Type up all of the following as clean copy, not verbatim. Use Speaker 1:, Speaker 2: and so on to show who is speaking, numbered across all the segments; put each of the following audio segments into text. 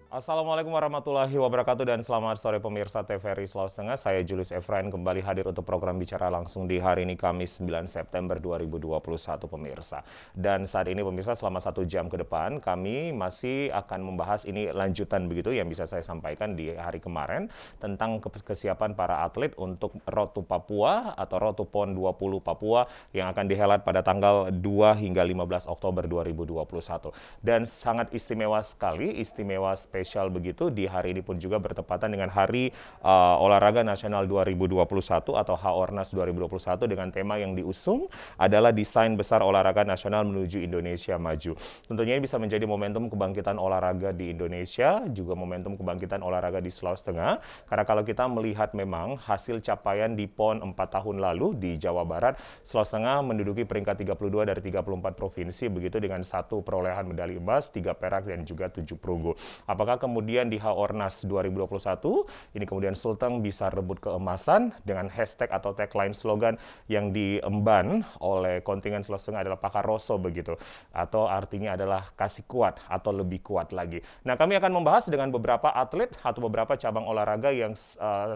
Speaker 1: Assalamualaikum warahmatullahi wabarakatuh dan selamat sore pemirsa TVRI Sulawesi Tengah. Saya Julius Efrain kembali hadir untuk program Bicara Langsung di hari ini Kamis 9 September 2021 pemirsa. Dan saat ini pemirsa selama 1 jam ke depan kami masih akan membahas ini lanjutan begitu yang bisa saya sampaikan di hari kemarin tentang kesiapan para atlet untuk Road to Papua atau Road to PON 20 Papua yang akan dihelat pada tanggal 2 hingga 15 Oktober 2021. Dan sangat istimewa sekali, istimewa spesial begitu di hari ini pun juga bertepatan dengan Hari Olahraga Nasional 2021 atau HORNAS 2021 dengan tema yang diusung adalah Desain Besar Olahraga Nasional Menuju Indonesia Maju. Tentunya ini bisa menjadi momentum kebangkitan olahraga di Indonesia, juga momentum kebangkitan olahraga di Sulawesi Tengah. Karena kalau kita melihat memang hasil capaian di PON 4 tahun lalu di Jawa Barat, Sulawesi Tengah menduduki peringkat 32 dari 34 provinsi begitu dengan 1 perolehan medali emas, 3 perak dan juga 7 perunggu. Apakah kemudian di HORNAS 2021 ini kemudian Sulteng bisa rebut keemasan dengan hashtag atau tagline slogan yang diemban oleh kontingen Sulawesi Tengah adalah Pakaroso begitu, atau artinya adalah kasih kuat atau lebih kuat lagi. Nah, kami akan membahas dengan beberapa atlet atau beberapa cabang olahraga yang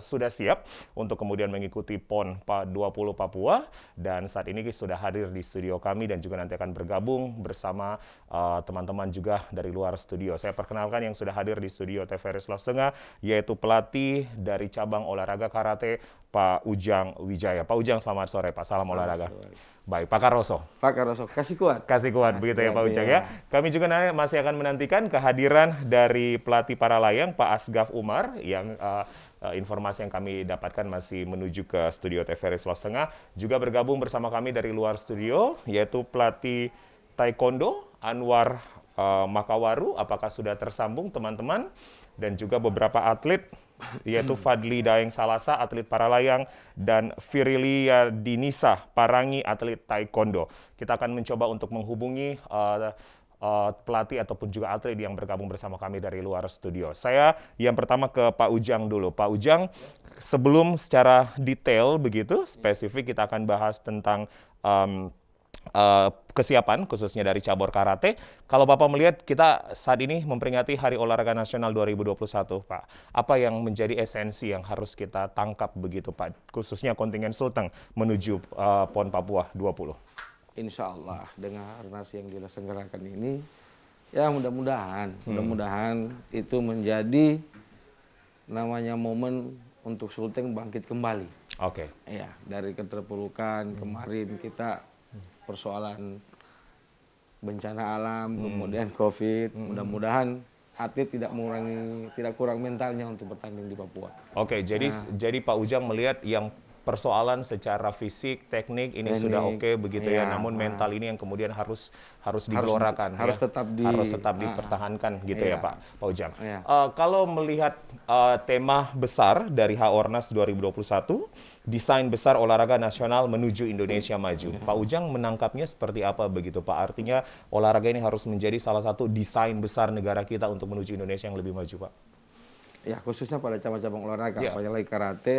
Speaker 1: sudah siap untuk kemudian mengikuti PON 20 Papua, dan saat ini sudah hadir di studio kami dan juga nanti akan bergabung bersama teman-teman juga dari luar studio. Saya perkenalkan yang sudah hadir di studio TVRI Sulawesi Tengah, yaitu pelatih dari cabang olahraga karate, Pak Ujang Wijaya. Pak Ujang, selamat sore Pak, salam olahraga. Baik, Pak Karoso.
Speaker 2: Pak Karoso, kasih kuat.
Speaker 1: Kasih kuat, begitu ya Pak Ujang ya. Kami juga masih akan menantikan kehadiran dari pelatih para layang, Pak Asgaf Umar, yang informasi yang kami dapatkan masih menuju ke studio TVRI Sulawesi Tengah. Juga bergabung bersama kami dari luar studio, yaitu pelatih Taekwondo, Anwar Makawaru. Apakah sudah tersambung teman-teman? Dan juga beberapa atlet, yaitu Fadli Daeng Salasa, atlet para layang, dan Virilia Dinisa Parangi, atlet Taekwondo. Kita akan mencoba untuk menghubungi pelatih ataupun juga atlet yang bergabung bersama kami dari luar studio. Saya yang pertama ke Pak Ujang dulu. Pak Ujang, sebelum secara detail begitu, spesifik kita akan bahas tentang kesiapan khususnya dari cabur karate. Kalau Bapak melihat kita saat ini memperingati Hari Olahraga Nasional 2021, Pak. Apa yang menjadi esensi yang harus kita tangkap begitu, Pak? Khususnya kontingen Sulteng menuju PON Papua 20.
Speaker 2: Insya Allah dengan HORNAS yang dilaksanakan ini, ya mudah-mudahan itu menjadi namanya momen untuk Sulteng bangkit kembali.
Speaker 1: Oke.
Speaker 2: Ya, dari keterpurukan kemarin kita persoalan bencana alam, kemudian COVID, mudah-mudahan atlet tidak kurang mentalnya untuk bertanding di Papua.
Speaker 1: Oke, jadi Pak Ujang melihat yang persoalan secara fisik, teknik ini sudah oke begitu ya, namun mental ini yang kemudian harus digelorakan,
Speaker 2: harus tetap
Speaker 1: dipertahankan gitu ya Pak Ujang. Kalau melihat tema besar dari HORNAS 2021, Desain Besar Olahraga Nasional Menuju Indonesia Maju, Pak Ujang menangkapnya seperti apa begitu Pak? Artinya olahraga ini harus menjadi salah satu desain besar negara kita untuk menuju Indonesia yang lebih maju, Pak.
Speaker 2: Ya, khususnya pada cabang-cabang olahraga, apalagi karate.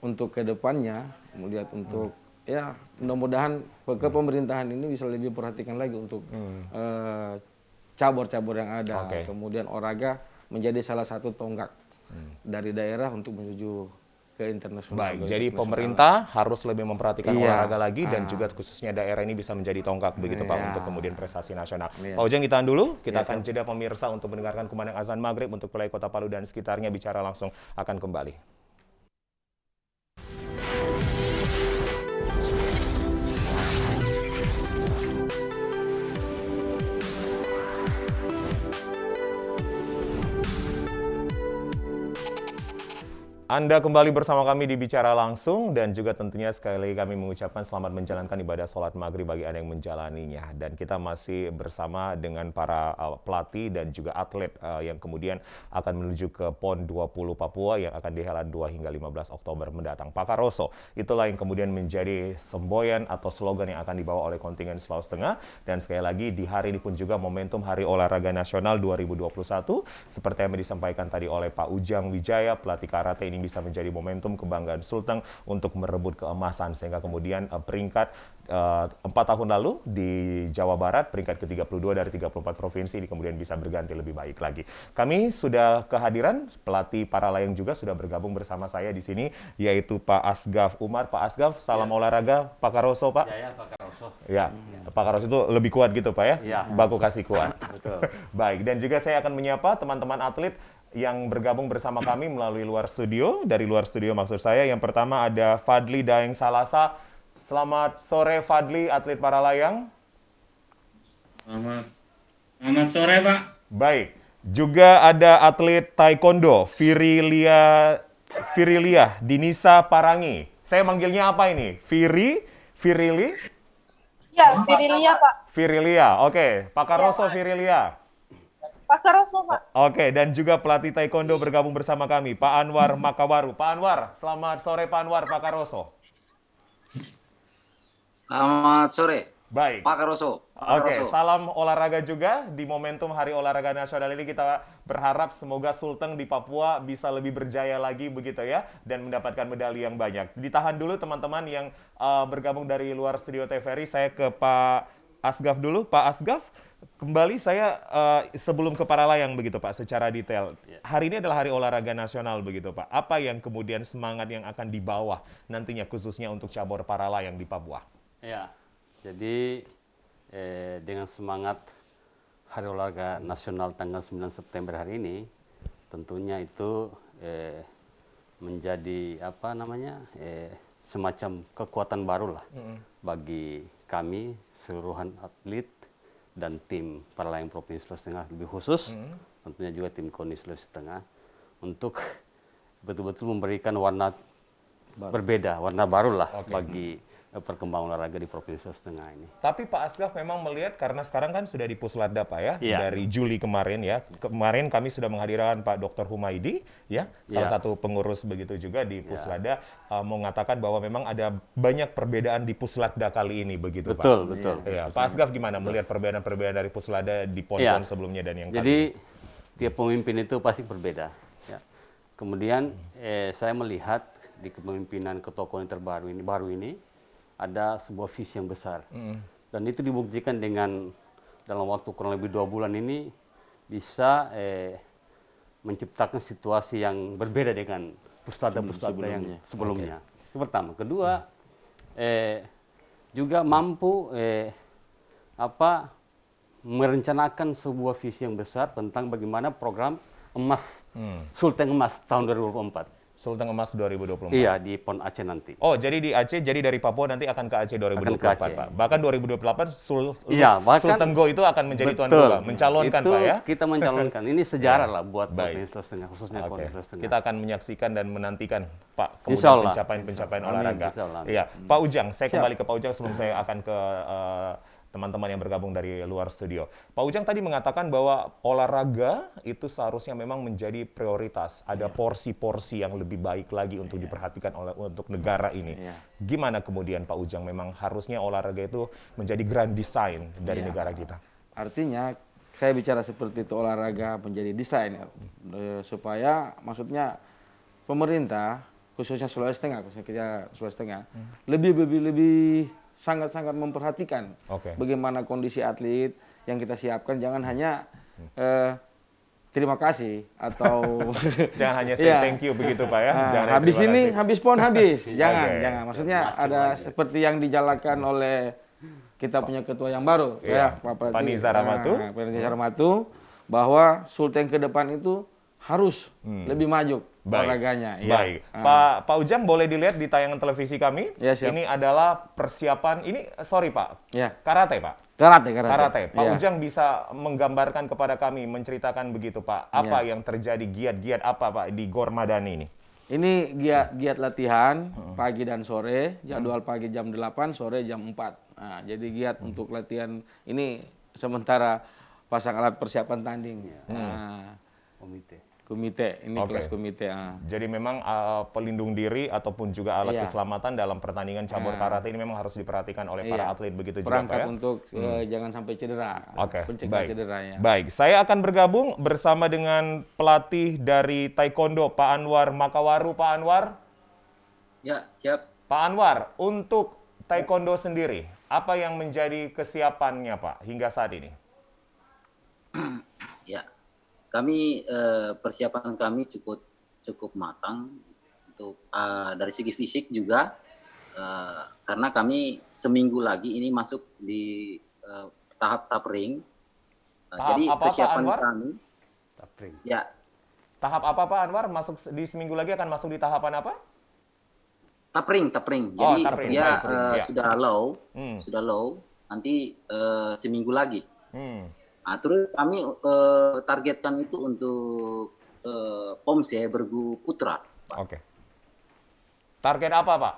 Speaker 2: Untuk kedepannya, melihat untuk ya mudah-mudahan pemerintahan ini bisa lebih perhatikan lagi untuk cabur-cabur yang ada. Kemudian olahraga menjadi salah satu tonggak dari daerah untuk menuju ke internasional.
Speaker 1: Baik, jadi pemerintah harus lebih memperhatikan olahraga lagi dan juga khususnya daerah ini bisa menjadi tonggak begitu Pak untuk kemudian prestasi nasional. Pak Ujang, ditahan dulu, kita akan jeda pemirsa untuk mendengarkan kumandang azan maghrib untuk wilayah Kota Palu dan sekitarnya. Bicara Langsung akan kembali. Anda kembali bersama kami di Bicara Langsung dan juga tentunya sekali lagi kami mengucapkan selamat menjalankan ibadah sholat maghrib bagi Anda yang menjalaninya. Dan kita masih bersama dengan para pelatih dan juga atlet yang kemudian akan menuju ke PON 20 Papua yang akan dihelat 2 hingga 15 Oktober mendatang. Pak Karoso, itulah yang kemudian menjadi semboyan atau slogan yang akan dibawa oleh kontingen Sulawesi Tengah. Dan sekali lagi di hari ini pun juga momentum Hari Olahraga Nasional 2021 seperti yang disampaikan tadi oleh Pak Ujang Wijaya, pelatih karate ini yang bisa menjadi momentum kebanggaan Sulteng untuk merebut keemasan, sehingga kemudian peringkat 4 tahun lalu di Jawa Barat peringkat ke-32 dari 34 provinsi ini kemudian bisa berganti lebih baik lagi. Kami sudah kehadiran pelatih para layang juga sudah bergabung bersama saya di sini, yaitu Pak Asgaf Umar. Pak Asgaf, salam olahraga Pak Karoso, Pak.
Speaker 3: Ya, Pak Karoso.
Speaker 1: Ya, Pak Karoso itu lebih kuat gitu, Pak ya?
Speaker 3: Ya.
Speaker 1: Baku kasih kuat.
Speaker 3: Betul.
Speaker 1: Baik, dan juga saya akan menyapa teman-teman atlet yang bergabung bersama kami melalui luar studio. Dari luar studio maksud saya, yang pertama ada Fadli Daeng Salasa. Selamat sore Fadli, atlet para layang.
Speaker 4: Selamat sore, Pak.
Speaker 1: Baik, juga ada atlet taekwondo, Virilia Dinisa Parangi. Saya manggilnya apa ini? Virili?
Speaker 5: Ya, Virilia, Pak.
Speaker 1: Virilia, oke. Pak Karoso Virilia.
Speaker 5: Pak Karoso, Pak.
Speaker 1: Oke, dan juga pelatih taekwondo bergabung bersama kami, Pak Anwar Makawaru. Pak Anwar, selamat sore Pak Anwar, Pak Karoso.
Speaker 6: Selamat sore,
Speaker 1: Baik.
Speaker 6: Pak Karoso.
Speaker 1: Oke, salam olahraga juga. Di momentum Hari Olahraga Nasional ini kita berharap semoga Sulteng di Papua bisa lebih berjaya lagi begitu ya, dan mendapatkan medali yang banyak. Ditahan dulu teman-teman yang bergabung dari luar studio TVRI. Saya ke Pak Asgaf dulu. Pak Asgaf, kembali saya sebelum ke para layang begitu Pak, secara detail. Hari ini adalah Hari Olahraga Nasional begitu Pak. Apa yang kemudian semangat yang akan dibawa nantinya khususnya untuk cabur para layang di Papua?
Speaker 3: Ya, jadi dengan semangat Hari Olahraga Nasional tanggal 9 September hari ini, tentunya itu menjadi semacam kekuatan baru lah bagi kami, seluruhan atlet dan tim para layang Provinsi Sulawesi Tengah lebih khusus, tentunya juga tim KONI Sulawesi Tengah, untuk betul-betul memberikan warna berbeda, warna baru lah bagi perkembangan olahraga di Provinsi Sulawesi Tengah ini.
Speaker 1: Tapi Pak Asgaf memang melihat, karena sekarang kan sudah di Puslatda Pak ya,
Speaker 3: Iya.
Speaker 1: dari Juli kemarin ya. Kemarin kami sudah menghadirkan Pak Dr. Humaydi ya, salah satu pengurus begitu juga di Puslatda, mengatakan bahwa memang ada banyak perbedaan di Puslatda kali ini begitu Pak.
Speaker 3: Betul.
Speaker 1: Ya, Pak Asgaf gimana melihat perbedaan-perbedaan dari Puslatda di PON-PON sebelumnya dan yang kali
Speaker 3: Jadi
Speaker 1: ini?
Speaker 3: tiap pemimpin itu pasti berbeda. Ya. Kemudian saya melihat di kepemimpinan ketua KONI baru ini ada sebuah visi yang besar. Dan itu dibuktikan dengan dalam waktu kurang lebih 2 bulan ini bisa menciptakan situasi yang berbeda dengan puslatda yang sebelumnya. Itu pertama. Kedua, juga mampu merencanakan sebuah visi yang besar tentang bagaimana program emas, Sulteng Emas tahun 2024.
Speaker 1: Sulteng Emas 2024.
Speaker 3: Iya, di PON Aceh nanti.
Speaker 1: Oh, jadi di Aceh, jadi dari Papua nanti akan ke Aceh 2024,
Speaker 3: Aceh.
Speaker 1: Pak. Bahkan 2028
Speaker 3: bahkan
Speaker 1: Sulteng Go itu akan menjadi tuan rumah, mencalonkan
Speaker 3: itu
Speaker 1: Pak ya.
Speaker 3: kita mencalonkan. Ini sejarah lah buat
Speaker 1: Baik.
Speaker 3: Provinsi Sulawesi Tengah, khususnya
Speaker 1: Oke.
Speaker 3: Sulawesi Tengah.
Speaker 1: Kita akan menyaksikan dan menantikan Pak
Speaker 3: Insya
Speaker 1: kemudian
Speaker 3: Allah.
Speaker 1: pencapaian-pencapaian
Speaker 3: Amin,
Speaker 1: olahraga.
Speaker 3: insya Allah.
Speaker 1: Iya, Pak Ujang, saya kembali ke Pak Ujang sebelum saya akan ke teman-teman yang bergabung dari luar studio. Pak Ujang tadi mengatakan bahwa olahraga itu seharusnya memang menjadi prioritas. Ada porsi-porsi yang lebih baik lagi untuk diperhatikan untuk negara ini. Gimana kemudian Pak Ujang, memang harusnya olahraga itu menjadi grand design dari negara kita?
Speaker 2: Artinya saya bicara seperti itu, olahraga menjadi desain ya. Supaya maksudnya pemerintah khususnya Sulawesi Tengah, khususnya kita Sulawesi Tengah, lebih sangat-sangat memperhatikan bagaimana kondisi atlet yang kita siapkan. Jangan hanya terima kasih atau
Speaker 1: jangan hanya say thank you begitu Pak ya. Jangan
Speaker 2: habis
Speaker 1: terima
Speaker 2: ini
Speaker 1: kasih.
Speaker 2: habis PON habis. Jangan. Maksudnya ada seperti yang dijalankan oleh kita punya ketua yang baru ya,
Speaker 1: Pak Nizar Ramatu.
Speaker 2: Pak Nizar Ramatu, bahwa Sulteng ke depan itu harus lebih maju olahraganya.
Speaker 1: Baik. Pak Ujang, boleh dilihat di tayangan televisi kami.
Speaker 2: Ya, siap.
Speaker 1: Ini adalah persiapan, ini sorry Pak,
Speaker 2: Ya.
Speaker 1: karate Pak?
Speaker 2: Karate.
Speaker 1: Pak Ujang bisa menggambarkan kepada kami, menceritakan begitu Pak, apa yang terjadi, giat-giat apa Pak di Gor Madani ini?
Speaker 2: Ini giat latihan pagi dan sore, jadwal pagi jam 8, sore jam 4. Nah, jadi giat untuk latihan ini sementara pasang alat persiapan tanding. Nah, komite. Ini
Speaker 1: Oke.
Speaker 2: kelas komite.
Speaker 1: Jadi memang pelindung diri ataupun juga alat
Speaker 2: Iya.
Speaker 1: keselamatan dalam pertandingan cabur karate ini memang harus diperhatikan oleh para
Speaker 2: Iya.
Speaker 1: atlet begitu juga Pak
Speaker 2: Perangkat
Speaker 1: ya?
Speaker 2: untuk jangan sampai cedera.
Speaker 1: Oke,
Speaker 2: Pencegah
Speaker 1: baik.
Speaker 2: cederanya.
Speaker 1: Baik, saya akan bergabung bersama dengan pelatih dari Taekwondo, Pak Anwar Makawaru. Pak Anwar,
Speaker 6: Ya, siap.
Speaker 1: Pak Anwar, untuk Taekwondo sendiri, apa yang menjadi kesiapannya Pak hingga saat ini?
Speaker 6: Ya, kami persiapan kami cukup matang untuk dari segi fisik juga karena kami seminggu lagi ini masuk di tahap ring.
Speaker 1: Tahap
Speaker 6: Jadi
Speaker 1: apa, Pak
Speaker 6: persiapan
Speaker 1: Anwar?
Speaker 6: kami,
Speaker 3: Tapring.
Speaker 6: ya
Speaker 1: Tahap apa Pak Anwar? Masuk di seminggu lagi akan masuk di tahapan apa?
Speaker 6: tapring.
Speaker 1: Oh,
Speaker 6: Jadi
Speaker 1: tapring,
Speaker 6: dia
Speaker 1: baik, ya.
Speaker 6: sudah low. Nanti seminggu lagi.
Speaker 1: Hmm.
Speaker 6: Nah, terus kami targetkan itu untuk POMS ya, bergu putra.
Speaker 1: Oke. Target apa Pak?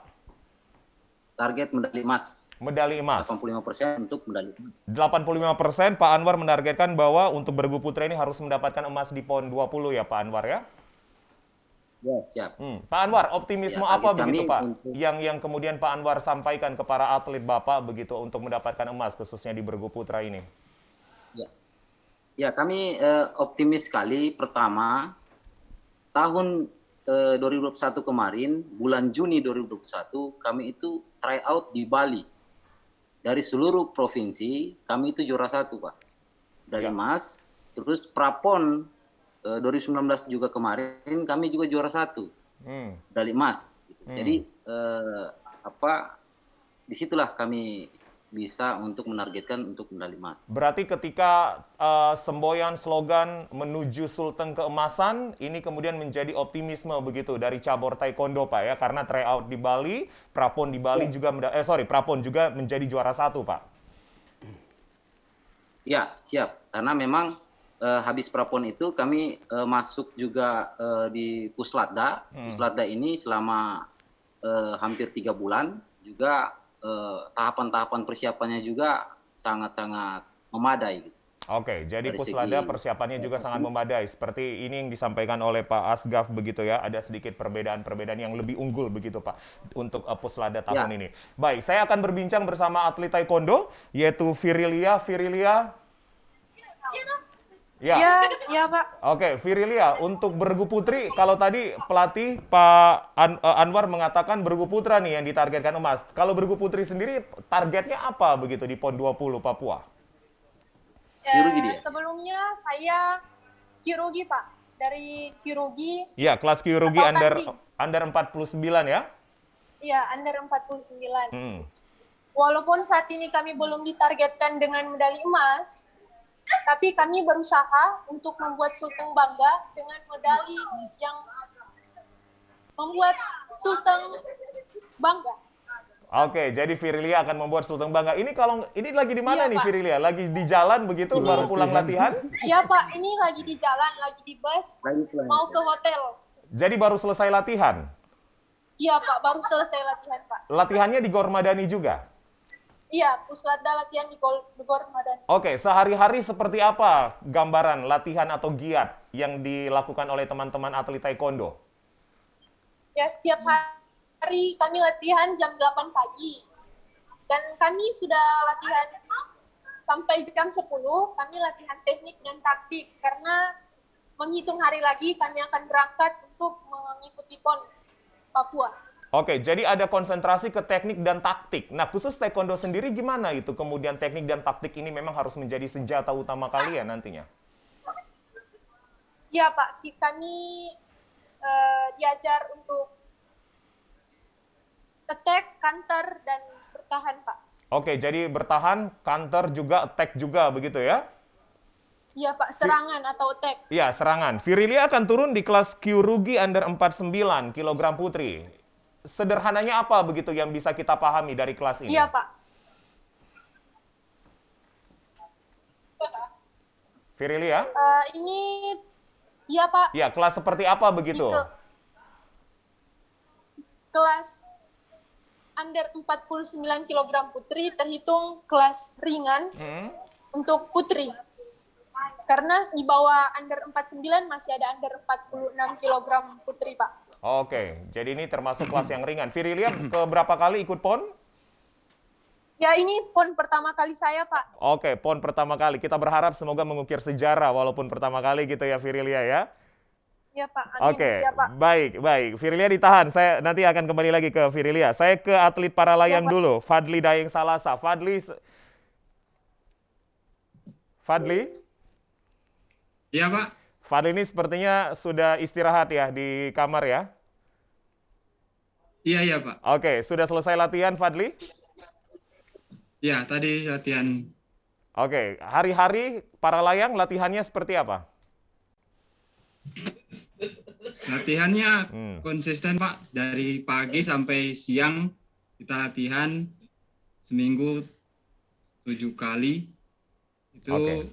Speaker 6: Target medali emas.
Speaker 1: Medali emas.
Speaker 6: 85% untuk medali emas.
Speaker 1: 85% Pak Anwar menargetkan bahwa untuk bergu putra ini harus mendapatkan emas di PON 20 ya Pak Anwar ya?
Speaker 6: Ya, siap.
Speaker 1: Pak Anwar, optimisme
Speaker 6: Ya,
Speaker 1: apa
Speaker 6: target
Speaker 1: begitu
Speaker 6: kami
Speaker 1: Pak?
Speaker 6: untuk-
Speaker 1: Yang kemudian Pak Anwar sampaikan ke para atlet Bapak begitu untuk mendapatkan emas khususnya di bergu putra ini?
Speaker 6: Ya, kami optimis sekali. Pertama, tahun 2021 kemarin, bulan Juni 2021, kami itu try out di Bali. Dari seluruh provinsi, kami itu juara 1, Pak. Dari
Speaker 1: Ya.
Speaker 6: emas, terus Prapon 2019 juga kemarin, kami juga juara 1,
Speaker 1: Hmm.
Speaker 6: medali emas. Jadi, disitulah kami bisa untuk menargetkan untuk medali emas.
Speaker 1: Berarti ketika semboyan slogan menuju Sultan keemasan, ini kemudian menjadi optimisme begitu dari cabur Taekwondo Pak ya, karena tryout di Bali, Prapon di Bali juga Prapon juga menjadi juara 1 Pak.
Speaker 6: Ya, siap. Karena memang habis Prapon itu kami masuk juga di Puslatda. Puslatda ini selama hampir 3 bulan juga tahapan-tahapan persiapannya juga sangat-sangat memadai.
Speaker 1: Oke, jadi
Speaker 6: Dari
Speaker 1: Puslada
Speaker 6: segi-
Speaker 1: persiapannya juga sangat memadai. Seperti ini yang disampaikan oleh Pak Asgaf begitu ya. Ada sedikit perbedaan-perbedaan yang lebih unggul begitu Pak untuk Puslada tahun
Speaker 6: Ya.
Speaker 1: ini. Baik, saya akan berbincang bersama atlet Taekwondo yaitu Virilia. Ya.
Speaker 5: Ya, Pak.
Speaker 1: Oke, Virilia, untuk bergu putri, kalau tadi pelatih Pak Anwar mengatakan bergu putra nih yang ditargetkan emas. Kalau bergu putri sendiri, targetnya apa begitu di PON 20 Papua?
Speaker 6: Kirurgi dia?
Speaker 5: Sebelumnya saya kirurgi, Pak. Dari kirurgi,
Speaker 1: Ya, kelas kirurgi
Speaker 5: Atau
Speaker 1: under
Speaker 5: tanding.
Speaker 1: 49 ya?
Speaker 5: ya under 49.
Speaker 1: Hmm.
Speaker 5: Walaupun saat ini kami belum ditargetkan dengan medali emas, tapi kami berusaha untuk membuat Sulteng bangga dengan medali yang membuat Sulteng bangga.
Speaker 1: Oke, jadi Virilia akan membuat Sultan bangga. Ini lagi di mana
Speaker 5: Iya,
Speaker 1: nih
Speaker 5: Pak.
Speaker 1: Virilia? Lagi di jalan begitu baru pulang latihan?
Speaker 5: Ya, Pak, ini lagi di jalan, lagi di bus,
Speaker 6: Lagi pulang.
Speaker 5: mau ke hotel.
Speaker 1: Jadi baru selesai latihan.
Speaker 5: Iya, Pak, baru selesai latihan, Pak.
Speaker 1: Latihannya di Gor Madani juga.
Speaker 5: Iya, Puslatda latihan di Gor Madani.
Speaker 1: Oke, sehari-hari seperti apa gambaran latihan atau giat yang dilakukan oleh teman-teman atlet Taekwondo?
Speaker 5: Ya, setiap hari kami latihan jam 8 pagi. Dan kami sudah latihan sampai jam 10, kami latihan teknik dan taktik. Karena menghitung hari lagi kami akan berangkat untuk mengikuti PON Papua.
Speaker 1: Oke, jadi ada konsentrasi ke teknik dan taktik. Nah, khusus Taekwondo sendiri gimana itu? Kemudian teknik dan taktik ini memang harus menjadi senjata utama kalian nantinya.
Speaker 5: Ya, Pak, kami diajar untuk attack, counter, dan bertahan, Pak.
Speaker 1: Oke, jadi bertahan, counter juga, attack juga begitu ya?
Speaker 5: Iya, Pak, serangan atau attack.
Speaker 1: Iya, serangan. Virilia akan turun di kelas Kyurugi under 49 kg putri. Sederhananya apa begitu yang bisa kita pahami dari kelas ini?
Speaker 5: Iya, Pak.
Speaker 1: Virilia?
Speaker 5: Ini, iya, Pak,
Speaker 1: Ya, kelas seperti apa begitu?
Speaker 5: di kelas under 49 kg putri terhitung kelas ringan untuk putri. Karena di bawah under 49 masih ada under 46 kg putri, Pak.
Speaker 1: Oke, jadi ini termasuk kelas yang ringan. Virilia ke berapa kali ikut PON?
Speaker 5: Ya, ini PON pertama kali saya, Pak.
Speaker 1: Oke, PON pertama kali. Kita berharap semoga mengukir sejarah walaupun pertama kali gitu ya Virilia ya.
Speaker 5: Ya, Pak. Amin.
Speaker 1: Oke,
Speaker 5: Siap, Pak.
Speaker 1: baik. Virilia ditahan. Saya nanti akan kembali lagi ke Virilia. Saya ke atlet para layang dulu. Fadli Daeng Salasa. Fadli.
Speaker 4: Iya, Pak.
Speaker 1: Fadli ini sepertinya sudah istirahat ya di kamar ya.
Speaker 4: Iya, Pak.
Speaker 1: Oke, sudah selesai latihan Fadli?
Speaker 4: Iya, tadi latihan.
Speaker 1: Oke, hari-hari para layang latihannya seperti apa?
Speaker 4: Latihannya konsisten, Pak. Dari pagi sampai siang kita latihan seminggu 7 kali. Itu
Speaker 1: Oke.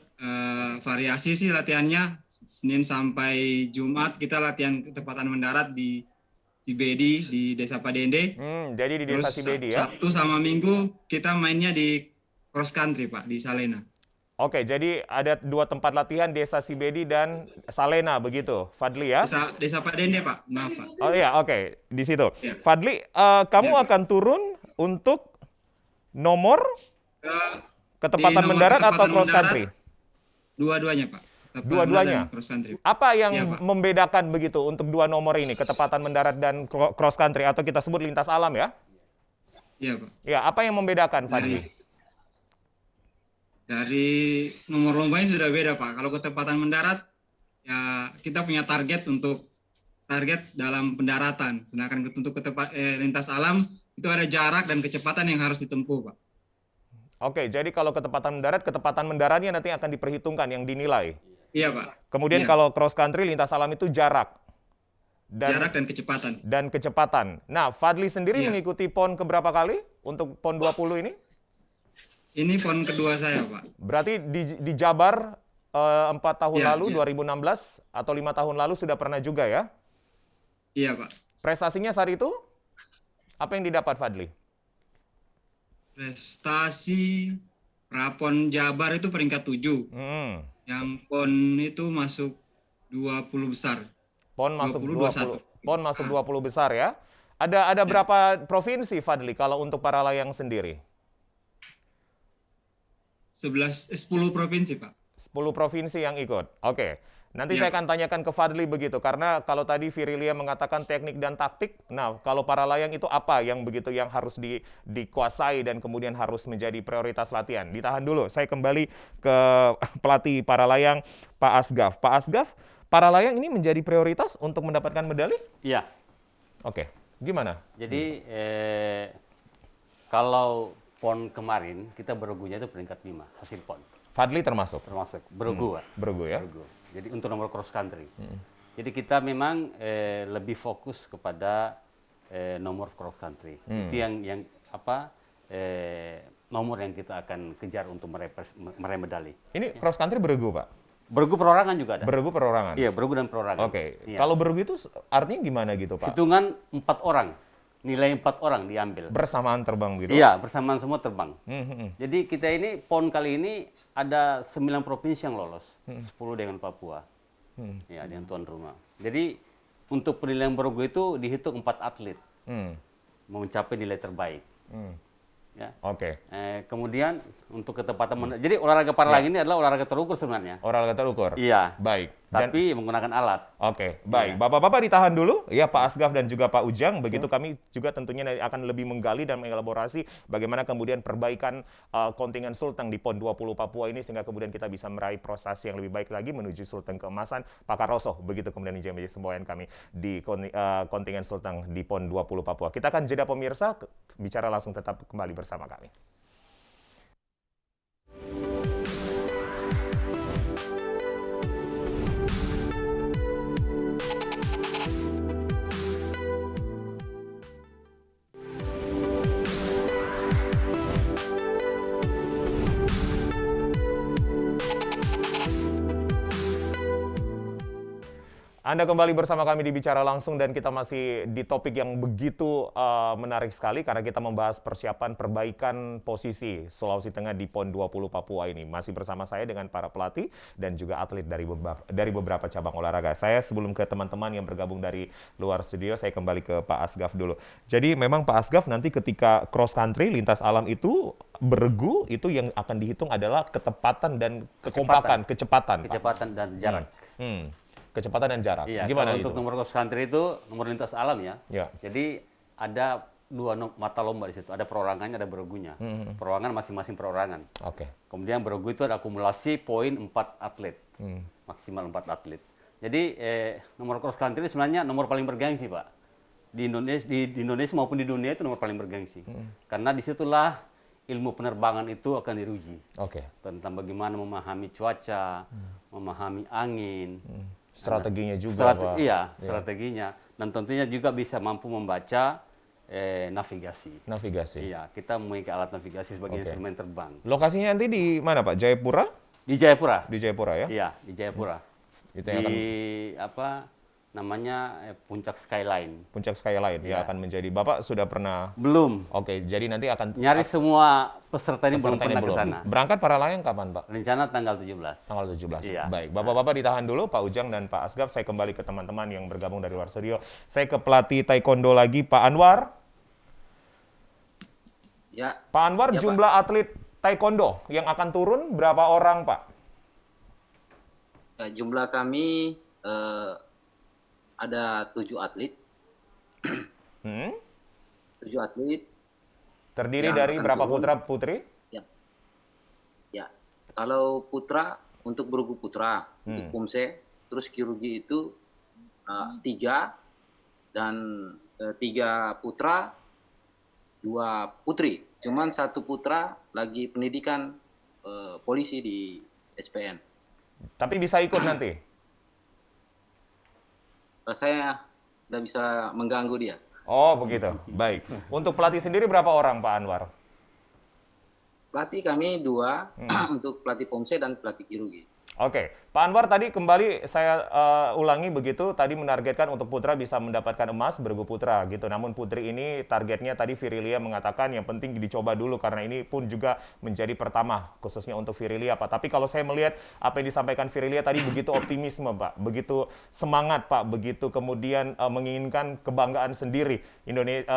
Speaker 4: variasi sih latihannya. Senin sampai Jumat kita latihan ketepatan mendarat di Cibedi di Desa Padende.
Speaker 1: Jadi di Desa
Speaker 4: Terus
Speaker 1: Cibedi ya?
Speaker 4: Sabtu sama Minggu kita mainnya di cross country, Pak, di Salena.
Speaker 1: Oke, jadi ada 2 tempat latihan, Desa Cibedi dan Salena, begitu, Fadli ya?
Speaker 4: Desa Padende, Pak. Maaf, Pak.
Speaker 1: Oh iya, oke, di situ.
Speaker 4: Ya.
Speaker 1: Fadli, kamu akan turun untuk nomor ketepatan
Speaker 4: Di nomor
Speaker 1: mendarat atau
Speaker 4: ketepatan
Speaker 1: cross
Speaker 4: mendarat,
Speaker 1: country?
Speaker 4: Dua-duanya, Pak. Ketepatan
Speaker 1: Dua-duanya?
Speaker 4: mendarat dan cross country.
Speaker 1: Apa yang
Speaker 4: Iya, Pak.
Speaker 1: membedakan begitu untuk 2 nomor ini, ketepatan mendarat dan cross country, atau kita sebut lintas alam ya?
Speaker 4: Iya, Pak.
Speaker 1: Ya, apa yang membedakan, Fadli?
Speaker 4: Dari nomor lombanya sudah beda, Pak. Kalau ketepatan mendarat, ya kita punya target dalam pendaratan. Sedangkan untuk lintas alam, itu ada jarak dan kecepatan yang harus ditempuh, Pak.
Speaker 1: Oke, jadi kalau ketepatan mendaratnya nanti akan diperhitungkan yang dinilai.
Speaker 4: Iya, Pak.
Speaker 1: Kemudian
Speaker 4: Iya.
Speaker 1: kalau cross country, lintas alam itu jarak.
Speaker 4: Jarak dan kecepatan.
Speaker 1: Dan kecepatan. Nah, Fadli sendiri
Speaker 4: Iya.
Speaker 1: mengikuti PON keberapa kali untuk PON 20 ini?
Speaker 4: Ini PON kedua saya, Pak.
Speaker 1: Berarti di Jabar 4 tahun
Speaker 4: Iya,
Speaker 1: lalu, 2016 atau 5 tahun lalu sudah pernah juga ya?
Speaker 4: Iya, Pak.
Speaker 1: Prestasinya saat itu? Apa yang didapat Fadli?
Speaker 4: Prestasi Prapon Jabar itu peringkat 7. Yang PON itu masuk 20 besar.
Speaker 1: PON masuk
Speaker 4: 20,
Speaker 1: 20. PON masuk 20 besar ya. Ada berapa provinsi Fadli kalau untuk para layang sendiri?
Speaker 4: 10 provinsi, Pak.
Speaker 1: 10 provinsi yang ikut. Oke. Nanti
Speaker 4: Iya.
Speaker 1: saya akan tanyakan ke Fadli begitu, karena kalau tadi Virilia mengatakan teknik dan taktik, nah kalau para layang itu apa yang begitu yang harus dikuasai dan kemudian harus menjadi prioritas latihan? Ditahan dulu, saya kembali ke pelatih para layang, Pak Asgaf. Pak Asgaf, para layang ini menjadi prioritas untuk mendapatkan medali?
Speaker 3: Iya.
Speaker 1: Oke, gimana?
Speaker 3: Jadi kalau PON kemarin kita bergunya itu peringkat 5 hasil PON.
Speaker 1: Fadli termasuk
Speaker 3: bergu, Pak.
Speaker 1: bergu ya?
Speaker 3: Bergu. Jadi untuk nomor cross country. Jadi kita memang lebih fokus kepada nomor cross country. Itu yang nomor yang kita akan kejar untuk meraih medali.
Speaker 1: Ini cross country bergu, Pak?
Speaker 3: Bergu perorangan juga ada.
Speaker 1: Bergu perorangan?
Speaker 3: Iya, bergu dan perorangan.
Speaker 1: Oke,
Speaker 3: Iya.
Speaker 1: kalau bergu itu artinya gimana gitu, Pak?
Speaker 3: Hitungan 4 orang, nilai 4 orang diambil.
Speaker 1: Bersamaan terbang gitu?
Speaker 3: Iya, bersamaan semua terbang.
Speaker 1: Hmm.
Speaker 3: Jadi kita ini PON kali ini ada 9 provinsi yang lolos, 10 dengan Papua, ya dengan tuan rumah. Jadi untuk penilaian bergu itu dihitung 4 atlet mau mencapai nilai terbaik. Ya.
Speaker 1: Oke.
Speaker 3: Kemudian untuk ketepatan, jadi olahraga para layang ini adalah olahraga terukur sebenarnya.
Speaker 1: Olahraga terukur?
Speaker 3: Iya.
Speaker 1: Baik. Dan-
Speaker 3: Tapi menggunakan alat.
Speaker 1: Oke, baik. Bapak-bapak ditahan dulu, ya Pak Asgaf dan juga Pak Ujang. Begitu kami juga tentunya akan lebih menggali dan mengelaborasi bagaimana kemudian perbaikan kontingen Sulteng di PON 20 Papua ini sehingga kemudian kita bisa meraih prestasi yang lebih baik lagi menuju Sulteng keemasan Pak Karoso. Begitu kemudian menjadi semboyan kami di kontingen Sulteng di PON 20 Papua. Kita akan jeda pemirsa, bicara langsung tetap kembali bersama kami. Anda kembali bersama kami di Bicara Langsung dan kita masih di topik yang begitu menarik sekali karena kita membahas persiapan perbaikan posisi Sulawesi Tengah di PON 20 Papua ini. Masih bersama saya dengan para pelatih dan juga atlet dari beberapa cabang olahraga. Saya sebelum ke teman-teman yang bergabung dari luar studio, saya kembali ke Pak Asgaf dulu. Jadi memang Pak Asgaf nanti ketika cross country, lintas alam itu beregu, itu yang akan dihitung adalah ketepatan dan kekompakan, kecepatan.
Speaker 3: Kecepatan dan jarak.
Speaker 1: Kecepatan dan jarak.
Speaker 3: Iya,
Speaker 1: Gimana
Speaker 3: kalau
Speaker 1: itu?
Speaker 3: untuk nomor cross country itu nomor lintas alam ya.
Speaker 1: Ya.
Speaker 3: Jadi ada dua mata lomba di situ. Ada perorangannya, ada beregunya. Perorangan masing-masing perorangan.
Speaker 1: Oke.
Speaker 3: Kemudian beregu itu ada akumulasi poin 4 atlet. Maksimal 4 atlet. Jadi nomor cross country sebenarnya nomor paling bergengsi, Pak. Di Indonesia maupun di dunia itu nomor paling bergengsi. Karena disitulah ilmu penerbangan itu akan diuji.
Speaker 1: Oke.
Speaker 3: Tentang bagaimana memahami cuaca, memahami angin,
Speaker 1: Strateginya juga, Pak.
Speaker 3: Iya, strateginya. Dan tentunya juga bisa mampu membaca navigasi.
Speaker 1: Navigasi.
Speaker 3: Iya, kita memiliki alat navigasi sebagai instrumen terbang.
Speaker 1: Lokasinya nanti di mana, Pak? Jayapura?
Speaker 3: Di Jayapura.
Speaker 1: Di Jayapura ya?
Speaker 3: Iya, di Jayapura.
Speaker 1: Itu yang akan
Speaker 3: Apa namanya Puncak Skyline.
Speaker 1: Puncak Skyline ya akan menjadi. Bapak sudah pernah?
Speaker 3: Belum.
Speaker 1: Oke, jadi nanti akan
Speaker 3: Nyari semua peserta ini belum
Speaker 1: pesertanya
Speaker 3: pernah ke sana.
Speaker 1: Berangkat para layang kapan, Pak?
Speaker 3: Rencana tanggal 17.
Speaker 1: Tanggal 17.
Speaker 3: Iya.
Speaker 1: Baik, Bapak-bapak ditahan dulu, Pak Ujang dan Pak Asgaf. Saya kembali ke teman-teman yang bergabung dari luar studio. Saya ke pelatih taekwondo lagi, Pak Anwar.
Speaker 6: Ya,
Speaker 1: Pak Anwar,
Speaker 6: Ya, Pak.
Speaker 1: jumlah atlet taekwondo yang akan turun berapa orang, Pak?
Speaker 6: jumlah kami ada 7 atlet.
Speaker 1: Hmm?
Speaker 6: 7 atlet.
Speaker 1: Terdiri
Speaker 6: Yang
Speaker 1: dari
Speaker 6: akan
Speaker 1: berapa
Speaker 6: turun.
Speaker 1: putra putri?
Speaker 6: Ya, kalau putra untuk bergu putra, untuk Pumse, terus kirurgi itu 3 dan 3 putra, 2 putri. Cuman 1 putra lagi pendidikan polisi di SPN.
Speaker 1: Tapi bisa ikut nanti?
Speaker 6: Saya tidak bisa mengganggu dia.
Speaker 1: Oh, begitu. Baik. Untuk pelatih sendiri berapa orang, Pak Anwar?
Speaker 6: Pelatih kami 2 untuk pelatih Pomse dan pelatih kirurgi.
Speaker 1: Oke, Pak Anwar tadi kembali saya ulangi begitu, tadi menargetkan untuk putra bisa mendapatkan emas bergu putra gitu. Namun putri ini targetnya tadi Virilia mengatakan yang penting dicoba dulu karena ini pun juga menjadi pertama khususnya untuk Virilia, Pak. Tapi kalau saya melihat apa yang disampaikan Virilia tadi begitu optimisme, Pak, begitu semangat, Pak, begitu kemudian menginginkan kebanggaan sendiri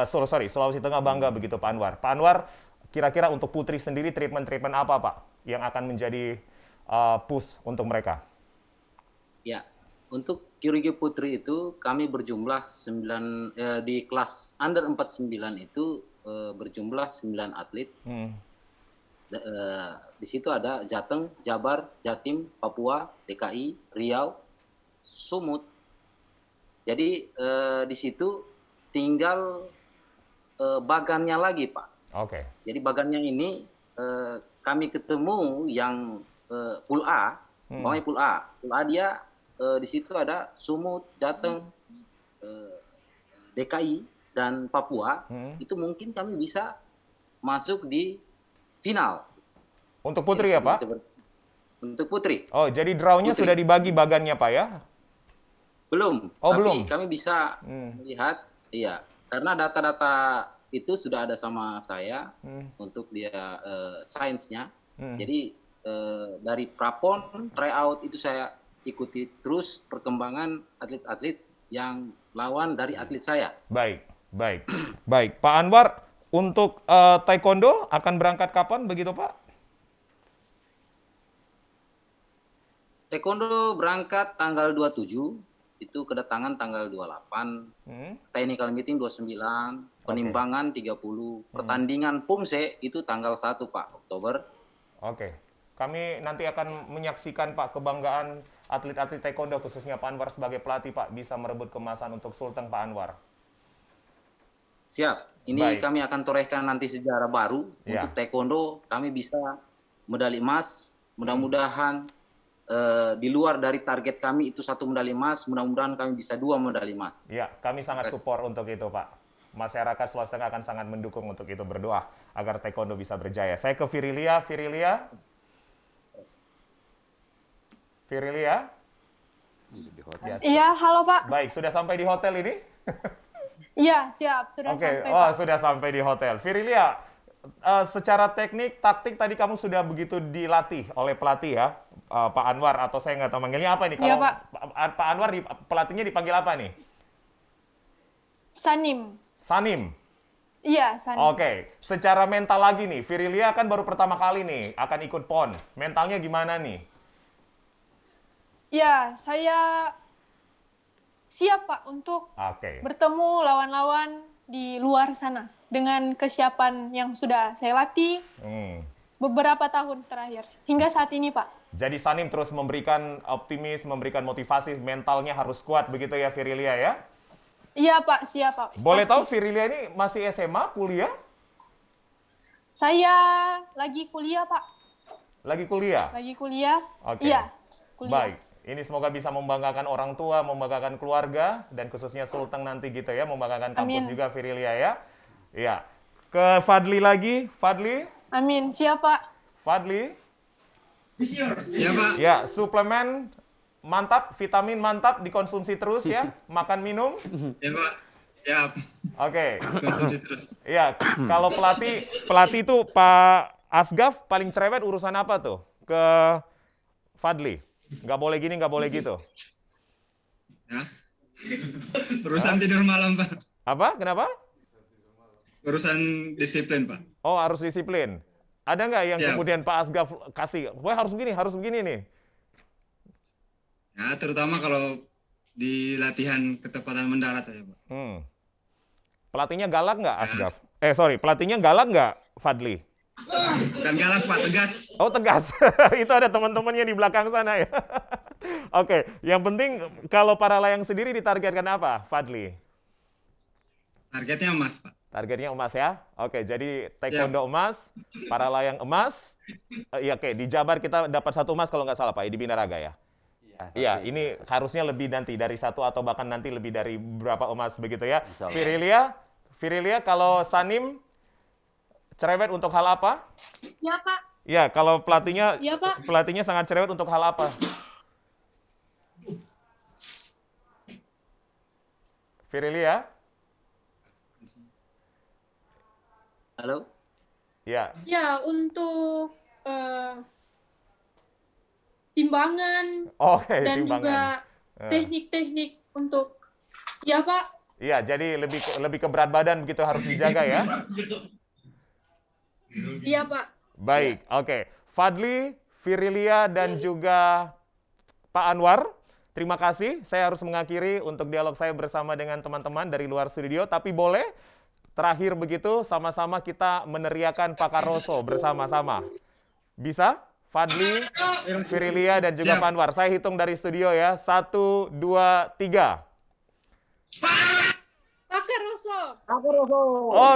Speaker 1: Sulawesi Tengah bangga begitu, Pak Anwar. Pak Anwar, kira-kira untuk putri sendiri treatment apa, Pak, yang akan menjadi push untuk mereka?
Speaker 6: Ya, untuk kirurgi putri itu kami berjumlah 9 di kelas under 49 itu berjumlah 9 atlet. Di situ ada Jateng, Jabar, Jatim, Papua, DKI, Riau, Sumut. Jadi di situ tinggal bagannya lagi, Pak.
Speaker 1: Oke.
Speaker 6: Jadi bagannya ini kami ketemu yang pool A, pokoknya pool A. Pool A dia di situ ada Sumut, Jateng, DKI dan Papua. Itu mungkin kami bisa masuk di final.
Speaker 1: Untuk putri ya, Pak?
Speaker 6: Untuk putri.
Speaker 1: Oh, jadi draw-nya sudah dibagi bagannya, Pak ya?
Speaker 6: Belum.
Speaker 1: Oh,
Speaker 6: tapi
Speaker 1: belum.
Speaker 6: kami bisa melihat, iya, karena data-data itu sudah ada sama saya untuk dia sainsnya. Jadi dari prapon, tryout itu saya ikuti terus perkembangan atlet-atlet yang lawan dari atlet saya.
Speaker 1: Baik. Baik, Pak Anwar, untuk taekwondo akan berangkat kapan begitu, Pak?
Speaker 6: Taekwondo berangkat tanggal 27, itu kedatangan tanggal 28, technical meeting 29, penimbangan 30, pertandingan PUMSE itu tanggal 1, Pak, Oktober.
Speaker 1: Oke. Kami nanti akan menyaksikan, Pak, kebanggaan atlet-atlet taekwondo, khususnya Pak Anwar sebagai pelatih, Pak, bisa merebut kemasan untuk Sulteng, Pak Anwar.
Speaker 6: Siap. Ini
Speaker 1: Baik.
Speaker 6: kami akan torehkan nanti sejarah baru
Speaker 1: Ya.
Speaker 6: untuk taekwondo. Kami bisa medali emas. Mudah-mudahan di luar dari target kami itu 1 medali emas. Mudah-mudahan kami bisa 2 medali emas.
Speaker 1: Ya, kami sangat support untuk itu, Pak. Masyarakat Sulawesi Tengah akan sangat mendukung untuk itu, berdoa agar taekwondo bisa berjaya. Saya ke Virilia.
Speaker 3: di hotel.
Speaker 5: Iya, halo Pak.
Speaker 1: Baik, sudah sampai di hotel ini?
Speaker 5: Iya, siap. Sudah
Speaker 1: Oke,
Speaker 5: sampai
Speaker 1: oh
Speaker 5: Pak.
Speaker 1: sudah sampai di hotel. Virilia, secara teknik, taktik tadi kamu sudah begitu dilatih oleh pelatih ya, Pak Anwar, atau saya nggak tahu manggilnya apa nih?
Speaker 5: Iya,
Speaker 1: Kalau
Speaker 5: Pak.
Speaker 1: Pak Anwar, pelatihnya dipanggil apa nih?
Speaker 5: Sanim.
Speaker 1: Sanim.
Speaker 5: Iya, Sanim.
Speaker 1: Oke, secara mental lagi nih, Virilia kan baru pertama kali nih akan ikut PON. Mentalnya gimana nih?
Speaker 5: Iya, saya siap Pak untuk
Speaker 1: Oke.
Speaker 5: bertemu lawan-lawan di luar sana dengan kesiapan yang sudah saya latih beberapa tahun terakhir hingga saat ini Pak.
Speaker 1: Jadi Sanim terus memberikan optimis, memberikan motivasi, mentalnya harus kuat begitu ya Virilia ya?
Speaker 5: Iya Pak, siap Pak.
Speaker 1: Boleh
Speaker 5: Pasti.
Speaker 1: tahu Virilia ini masih SMA, kuliah?
Speaker 5: Saya lagi kuliah Pak.
Speaker 1: Lagi kuliah?
Speaker 5: Lagi kuliah.
Speaker 1: Oke.
Speaker 5: Iya, kuliah.
Speaker 1: Baik, ini semoga bisa membanggakan orang tua, membanggakan keluarga, dan khususnya Sulteng nanti gitu ya, membanggakan kampus
Speaker 5: Amin.
Speaker 1: juga Virilia ya. Iya. Ke Fadli lagi, Fadli,
Speaker 5: Amin, siap Pak.
Speaker 1: Fadli.
Speaker 4: Ya Pak.
Speaker 1: Ya, suplemen mantap, vitamin mantap, dikonsumsi terus ya, makan minum.
Speaker 4: Ya Pak. Siap.
Speaker 1: Oke.
Speaker 4: Konsumsi terus.
Speaker 1: Iya, kalau pelatih itu Pak Asgaf paling cerewet urusan apa tuh? Ke Fadli. Nggak boleh gini, nggak boleh gitu.
Speaker 4: Ya. Urusan tidur malam Pak.
Speaker 1: Apa? Kenapa?
Speaker 4: Urusan disiplin Pak.
Speaker 1: Oh, harus disiplin. Ada nggak yang
Speaker 4: Siap.
Speaker 1: kemudian Pak Asgaf kasih, wah harus begini nih.
Speaker 4: Ya, terutama kalau di latihan ketepatan mendarat saya Pak.
Speaker 1: Pelatihnya galak nggak Asgaf? Pelatihnya galak nggak Fadli?
Speaker 4: Dan galak Pak, tegas.
Speaker 1: Oh tegas, itu ada teman-temannya di belakang sana ya. Oke, yang penting kalau para layang sendiri ditargetkan apa, Fadli?
Speaker 4: Targetnya emas Pak.
Speaker 1: Targetnya emas ya. Oke, jadi taekwondo emas, para layang emas. Iya, oke, di Jabar kita dapat 1 emas kalau nggak salah Pak, di Binaraga ya. Iya, ini harusnya lebih nanti dari 1 atau bahkan nanti lebih dari berapa emas begitu ya.
Speaker 3: Insya Allah.
Speaker 1: Virilia, kalau Sanim cerewet untuk hal apa?
Speaker 5: Iya Pak.
Speaker 1: Ya, kalau pelatihnya
Speaker 5: Iya, Pak.
Speaker 1: pelatihnya sangat cerewet untuk hal apa? Virilia?
Speaker 6: Halo?
Speaker 1: Ya.
Speaker 5: Ya, untuk timbangan
Speaker 1: Oke,
Speaker 5: dan
Speaker 1: timbangan.
Speaker 5: juga teknik-teknik untuk ya Pak.
Speaker 1: Iya, jadi lebih ke berat badan begitu harus dijaga ya.
Speaker 5: Iya Pak.
Speaker 1: Baik, oke. Fadli, Virilia, dan juga Pak Anwar, terima kasih. Saya harus mengakhiri untuk dialog saya bersama dengan teman-teman dari luar studio. Tapi boleh, terakhir begitu, sama-sama kita meneriakan Pak Karoso bersama-sama. Bisa? Fadli, Virilia, dan juga
Speaker 4: Siap.
Speaker 1: Pak Anwar. Saya hitung dari studio ya. 1, 2, 3.
Speaker 5: Pak Karoso.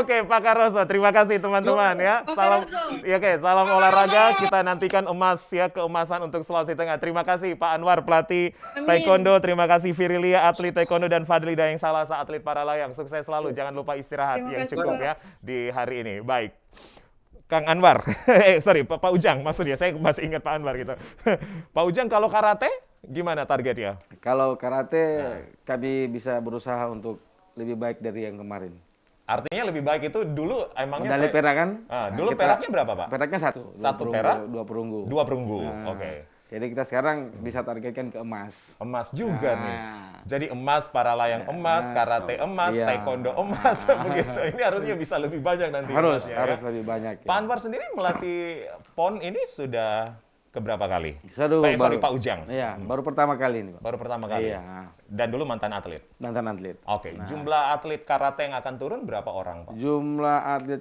Speaker 1: Oke, Pak Karoso, terima kasih teman-teman ya.
Speaker 5: Pak
Speaker 1: Salam,
Speaker 5: Karoso.
Speaker 1: ya, oke, salam olahraga. Kita nantikan emas ya, keemasan untuk Sulawesi Tengah. Terima kasih Pak Anwar, pelatih
Speaker 5: Amin.
Speaker 1: taekwondo. Terima kasih Virilia, atlet taekwondo, dan Fadli Daeng Salasa, atlet para layang. Sukses selalu. Jangan lupa istirahat
Speaker 5: Terima
Speaker 1: yang
Speaker 5: kasih,
Speaker 1: cukup
Speaker 5: Pak.
Speaker 1: ya di hari ini. Baik. Kang Anwar, Pak Ujang maksudnya, saya masih ingat Pak Anwar gitu. Pak Ujang, kalau karate gimana targetnya?
Speaker 2: Kalau karate kami bisa berusaha untuk lebih baik dari yang kemarin.
Speaker 1: Artinya lebih baik itu dulu emangnya
Speaker 2: Medali perak kan?
Speaker 1: dulu peraknya berapa, Pak?
Speaker 2: Peraknya 1.
Speaker 1: Satu perak?
Speaker 2: 2 perunggu.
Speaker 1: 2 perunggu.
Speaker 2: Nah,
Speaker 1: Oke.
Speaker 2: Jadi kita sekarang bisa targetkan ke emas.
Speaker 1: Emas juga
Speaker 2: Nah.
Speaker 1: nih. Jadi emas, para layang emas, karate emas,
Speaker 2: Iya.
Speaker 1: taekwondo emas, begitu. Ini harusnya bisa lebih banyak nanti
Speaker 2: Harus
Speaker 1: emasnya, ya.
Speaker 2: lebih banyak.
Speaker 1: Pak Anwar sendiri melatih PON ini sudah keberapa kali?
Speaker 2: Sorry,
Speaker 1: Pak Ujang.
Speaker 2: Iya, baru pertama kali ini, Pak.
Speaker 1: Baru pertama kali.
Speaker 2: Iya,
Speaker 1: Dan dulu mantan atlet.
Speaker 2: mantan atlet.
Speaker 1: Oke, jumlah atlet karate yang akan turun berapa orang, Pak?
Speaker 2: Jumlah atlet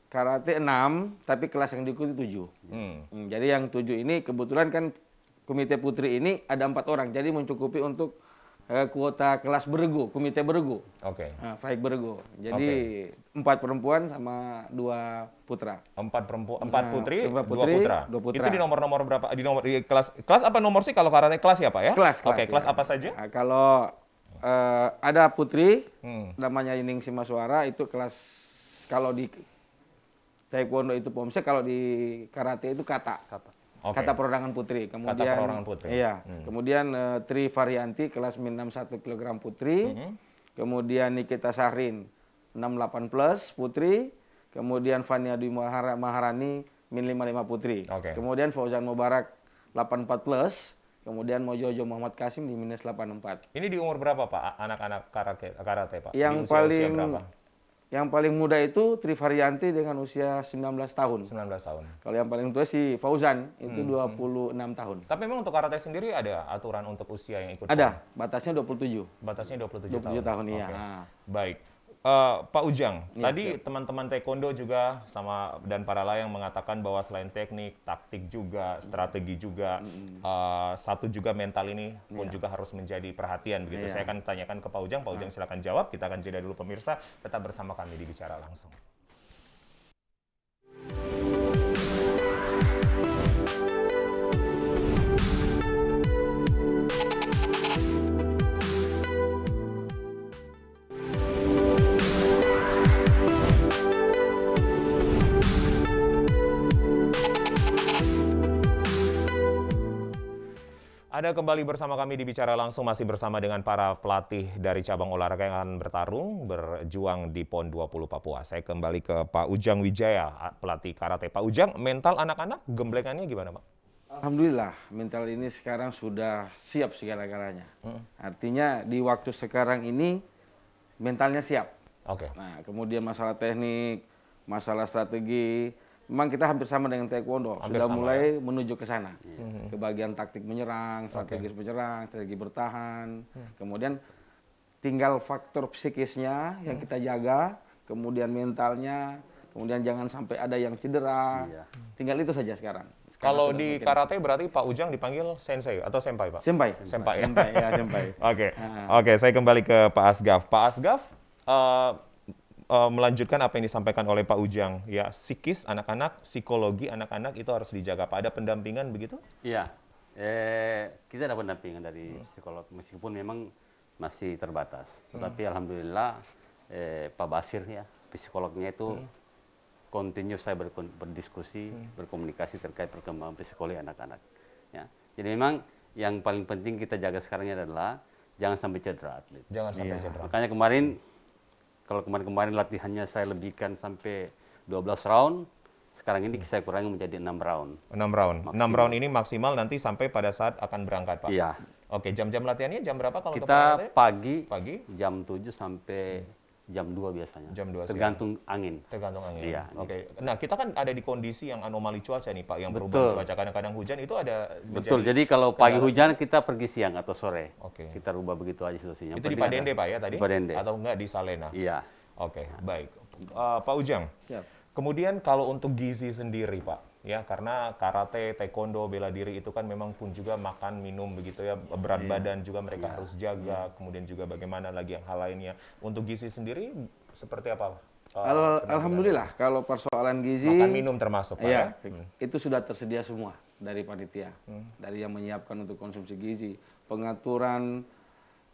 Speaker 2: karate 6, tapi kelas yang diikuti 7. Jadi yang 7 ini kebetulan kan komite putri ini ada 4 orang, jadi mencukupi untuk kuota kelas bergu, komite bergu.
Speaker 1: Oke.
Speaker 2: Faik bergu. Jadi 4 perempuan sama 2 putra.
Speaker 1: 4 putri, 2
Speaker 2: empat putri,
Speaker 1: putra.
Speaker 2: dua putra.
Speaker 1: Itu di nomor berapa? Di kelas apa nomor sih kalau karate kelas ya, Pak ya?
Speaker 2: Kelas,
Speaker 1: Oke,
Speaker 2: ya.
Speaker 1: kelas apa saja?
Speaker 2: Nah, kalau ada putri, namanya Yining Simaswara, itu kelas, kalau di taekwondo itu pomse, kalau di karate itu kata.
Speaker 1: Oke.
Speaker 2: kata perorangan putri. Kemudian
Speaker 1: perorangan putri.
Speaker 2: Iya. Kemudian Tri Varianti kelas min 61 kg putri. Kemudian Nikita Syahrin 68 plus putri. Kemudian Fania Dwi Maharani min 55 putri.
Speaker 1: Oke.
Speaker 2: Kemudian Fauzan Mubarak 84 plus. Kemudian Mojojo Muhammad Kasim di minus 84.
Speaker 1: Ini di umur berapa Pak anak-anak karate Pak?
Speaker 2: Yang
Speaker 1: Di usia berapa?
Speaker 2: Yang paling muda itu Tri Varianti dengan usia 19 tahun.
Speaker 1: 19 tahun.
Speaker 2: Kalau yang paling tua si Fauzan itu 26 tahun.
Speaker 1: Tapi memang untuk karate sendiri ada aturan untuk usia yang ikut?
Speaker 2: Ada, batasnya 27.
Speaker 1: Batasnya 27
Speaker 2: 27 tahun, iya.
Speaker 1: Oke.
Speaker 2: Ah.
Speaker 1: Baik. Pak Ujang,
Speaker 2: Iya,
Speaker 1: tadi teman-teman taekwondo juga sama dan para layang mengatakan bahwa selain teknik, taktik juga, strategi juga, satu juga mental ini pun juga harus menjadi perhatian begitu.
Speaker 2: Iya.
Speaker 1: Saya akan tanyakan ke Pak Ujang silakan jawab. Kita akan jeda dulu pemirsa, tetap bersama kami di Bicara Langsung. Ada kembali bersama kami di Bicara Langsung, masih bersama dengan para pelatih dari cabang olahraga yang akan berjuang di PON 20 Papua. Saya kembali ke Pak Ujang Wijaya, pelatih karate. Pak Ujang, mental anak-anak gemblengannya gimana Pak?
Speaker 2: Alhamdulillah, mental ini sekarang sudah siap segala-galanya. Artinya di waktu sekarang ini mentalnya siap.
Speaker 1: Oke.
Speaker 2: Nah, kemudian masalah teknik, masalah strategi, memang kita hampir sama dengan taekwondo.
Speaker 1: Hampir
Speaker 2: Sudah
Speaker 1: sama,
Speaker 2: mulai menuju ke sana. Ke bagian taktik menyerang, strategi menyerang, strategi bertahan. Kemudian tinggal faktor psikisnya yang kita jaga, kemudian mentalnya, kemudian jangan sampai ada yang cedera. Tinggal itu saja sekarang.
Speaker 1: Kalau
Speaker 2: sudah
Speaker 1: di
Speaker 2: makin-
Speaker 1: karate berarti Pak Ujang dipanggil sensei atau senpai Pak?
Speaker 2: Senpai.
Speaker 1: Senpai ya?
Speaker 2: Senpai, ya, senpai.
Speaker 1: Oke, oke. Saya kembali ke Pak Asgaf. Pak Asgaf, melanjutkan apa yang disampaikan oleh Pak Ujang, ya psikis anak-anak, psikologi anak-anak itu harus dijaga. Pak, ada pendampingan begitu?
Speaker 3: Iya, kita ada pendampingan dari psikolog meskipun memang masih terbatas. Tetapi alhamdulillah Pak Basir ya psikolognya itu continue saya berdiskusi, berkomunikasi terkait perkembangan psikologi anak-anak. Ya, jadi memang yang paling penting kita jaga sekarang ini adalah jangan sampai cedera atlet.
Speaker 1: Jangan sampai cedera.
Speaker 3: Makanya kalau kemarin latihannya saya lebihkan sampai 12 round, sekarang ini saya kurangi menjadi 6 round.
Speaker 1: 6 round. 6 round ini maksimal nanti sampai pada saat akan berangkat, Pak.
Speaker 3: Iya.
Speaker 1: Oke, jam-jam latihannya jam berapa kalau untuk
Speaker 3: Kita
Speaker 1: karate?
Speaker 3: pagi jam 7 sampai jam 2 biasanya.
Speaker 1: Jam 2 siang.
Speaker 3: Tergantung angin.
Speaker 1: Tergantung angin.
Speaker 3: Iya.
Speaker 1: Oke. Nah, kita kan ada di kondisi yang anomali cuaca nih, Pak, yang
Speaker 3: Betul.
Speaker 1: berubah cuaca. Kadang-kadang hujan itu ada
Speaker 3: Betul. Jadi kalau pagi hujan kita pergi siang atau sore.
Speaker 1: Oke.
Speaker 3: Kita rubah begitu aja situasinya.
Speaker 1: Itu di Padende, Pak, ya tadi?
Speaker 3: Di Padende.
Speaker 1: Atau enggak di Salena?
Speaker 3: Iya.
Speaker 1: Oke, baik. Pak Ujang.
Speaker 2: Siap.
Speaker 1: Kemudian kalau untuk gizi sendiri, Pak, ya karena karate, taekwondo, bela diri itu kan memang pun juga makan, minum begitu ya, berat badan juga mereka harus jaga, kemudian juga bagaimana lagi yang hal lainnya. Untuk gizi sendiri seperti apa?
Speaker 2: Alhamdulillah kalau persoalan gizi
Speaker 1: Makan minum termasuk, Pak, ya?
Speaker 2: ya, itu sudah tersedia semua dari panitia, dari yang menyiapkan untuk konsumsi gizi, pengaturan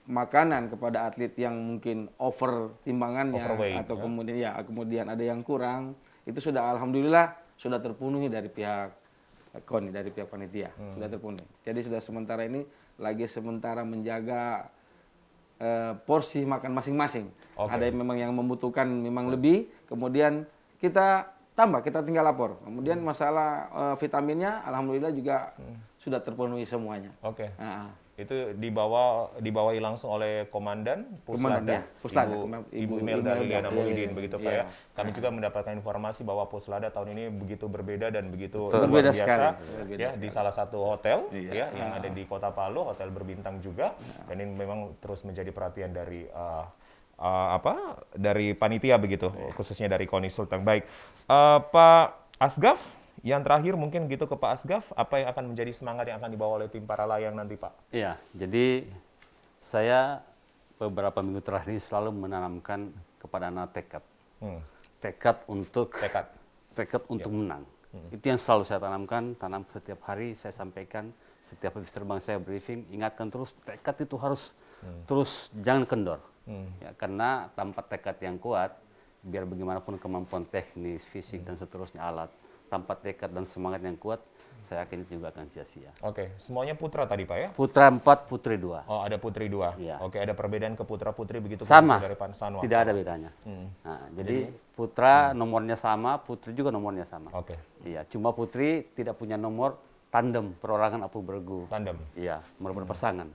Speaker 2: makanan kepada atlet yang mungkin over timbangannya
Speaker 1: Overweight,
Speaker 2: atau
Speaker 1: ya.
Speaker 2: kemudian ada yang kurang, itu sudah alhamdulillah sudah terpenuhi dari pihak KONI, dari pihak panitia sudah terpenuhi. Jadi sudah sementara ini lagi menjaga porsi makan masing-masing.
Speaker 1: Oke.
Speaker 2: Ada yang memang yang membutuhkan memang lebih, kemudian kita tambah, kita tinggal lapor. Kemudian masalah vitaminnya alhamdulillah juga sudah terpenuhi semuanya.
Speaker 1: Oke.
Speaker 2: Nah,
Speaker 1: Itu dibawahi langsung oleh Komandan
Speaker 2: Komandan,
Speaker 1: Puslada,
Speaker 2: ya, Puslada,
Speaker 1: Ibu
Speaker 2: Ibu
Speaker 1: Imelda
Speaker 2: Imelda,
Speaker 1: Liliana
Speaker 2: iya,
Speaker 1: Muhyiddin,
Speaker 2: iya,
Speaker 1: begitu Pak
Speaker 2: iya.
Speaker 1: ya. Kami juga mendapatkan informasi bahwa Puslada tahun ini begitu berbeda dan begitu
Speaker 2: Betul.
Speaker 1: luar
Speaker 2: Berbeda
Speaker 1: biasa,
Speaker 2: sekali,
Speaker 1: ya
Speaker 2: berbeda
Speaker 1: di salah satu hotel
Speaker 2: Iya.
Speaker 1: ya yang ada di Kota Palu, hotel berbintang juga, dan ini memang terus menjadi perhatian dari dari panitia begitu, khususnya dari KONI Sulteng. Baik, Pak Asgaf. Yang terakhir mungkin gitu ke Pak Asgaf, apa yang akan menjadi semangat yang akan dibawa oleh tim para layang nanti, Pak?
Speaker 3: Iya, jadi saya beberapa minggu terakhir ini selalu menanamkan kepada anak tekad. Tekad untuk menang. Itu yang selalu saya tanam setiap hari, saya sampaikan, setiap habis terbang saya briefing, ingatkan terus, tekad itu harus terus jangan kendor. Ya, karena tanpa tekad yang kuat, biar bagaimanapun kemampuan teknis, fisik, dan seterusnya alat, tanpa tekad dan semangat yang kuat, saya yakin itu juga akan sia-sia.
Speaker 1: Oke, semuanya putra tadi Pak ya?
Speaker 3: Putra 4, putri 2.
Speaker 1: Oh, ada putri 2.
Speaker 3: Iya.
Speaker 1: Oke, ada perbedaan ke putra-putri begitu
Speaker 3: Sama,
Speaker 1: dari Pak Sanwa?
Speaker 3: tidak ada bedanya. Nah, jadi putra nomornya sama, putri juga nomornya sama.
Speaker 1: Oke,
Speaker 3: Iya, cuma putri tidak punya nomor tandem, perorangan apu bergu.
Speaker 1: tandem.
Speaker 3: Iya, nomor berpasangan.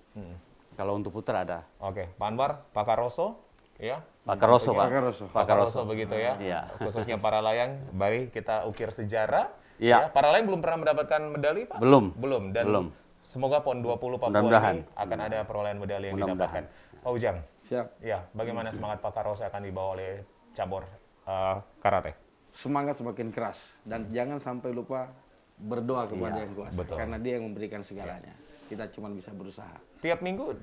Speaker 3: Kalau untuk putra ada.
Speaker 1: Oke, Pak Anwar, Pak Karoso, ya?
Speaker 3: Pak Karoso, Pak.
Speaker 1: Pak Karoso begitu ya?
Speaker 3: Iya.
Speaker 1: Khususnya para layang, mari kita ukir sejarah.
Speaker 3: Iya.
Speaker 1: Ya, para layang belum pernah mendapatkan medali Pak?
Speaker 3: Belum.
Speaker 1: Belum, dan
Speaker 3: Belum.
Speaker 1: semoga PON 20 Papua
Speaker 3: Mudah-mudahan.
Speaker 1: ini akan ada perolehan medali yang
Speaker 3: Mudah-mudahan.
Speaker 1: didapatkan. Pak Ujang,
Speaker 2: Siap.
Speaker 1: ya, bagaimana semangat Pak Karoso akan dibawa oleh cabur karate?
Speaker 2: Semangat semakin keras dan jangan sampai lupa berdoa kepada
Speaker 3: Iya,
Speaker 2: yang kuasa
Speaker 1: betul.
Speaker 2: karena dia yang memberikan segalanya. Kita cuma bisa berusaha.
Speaker 1: Tiap minggu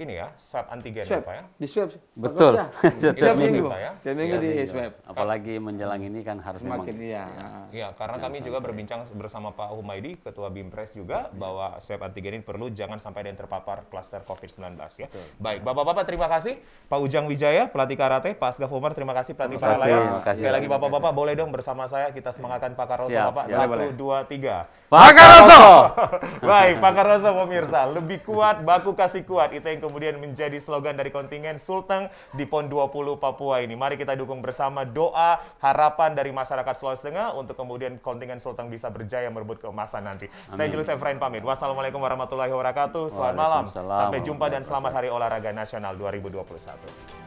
Speaker 1: ini ya, swab antigen ya
Speaker 2: Swab,
Speaker 1: Pak ya?
Speaker 2: di swab.
Speaker 3: Betul.
Speaker 2: Pak Kos, ya.
Speaker 3: Tiap
Speaker 2: Tiap
Speaker 1: minggu,
Speaker 2: minggu.
Speaker 1: Pak, ya?
Speaker 2: Tiap minggu di swab.
Speaker 3: Apalagi menjelang ini kan harus memang
Speaker 2: Semakin iya.
Speaker 1: Iya, karena kami juga berbincang bersama Pak Humaydi, Ketua BIMPRES juga, bahwa swab antigen ini perlu jangan sampai ada yang terpapar klaster COVID-19 ya. Baik, Bapak-Bapak terima kasih. Pak Ujang Wijaya, pelatih karate, Pak Asgaf Umar, terima kasih pelatih para
Speaker 3: kasih,
Speaker 1: layang.
Speaker 3: terima kasih.
Speaker 1: Sekali lagi Bapak-Bapak boleh dong bersama saya kita semangatkan Pak Karoso
Speaker 3: Siap,
Speaker 1: Bapak.
Speaker 3: siap.
Speaker 1: 1, 2, 3.
Speaker 3: Pak Karoso!
Speaker 1: Baik, Pak Karoso pemirsa, lebih kuat, baku kasih kuat. Itu yang kemudian menjadi slogan dari kontingen Sulteng di PON 20 Papua ini. Mari kita dukung bersama doa, harapan dari masyarakat Sulawesi Tengah untuk kemudian kontingen Sulteng bisa berjaya merebut keemasan nanti. Saya Julius Efrain pamit. Wassalamualaikum warahmatullahi wabarakatuh. Selamat malam.
Speaker 3: Waalaikumsalam
Speaker 1: Sampai jumpa dan selamat Hari Olahraga Nasional 2021.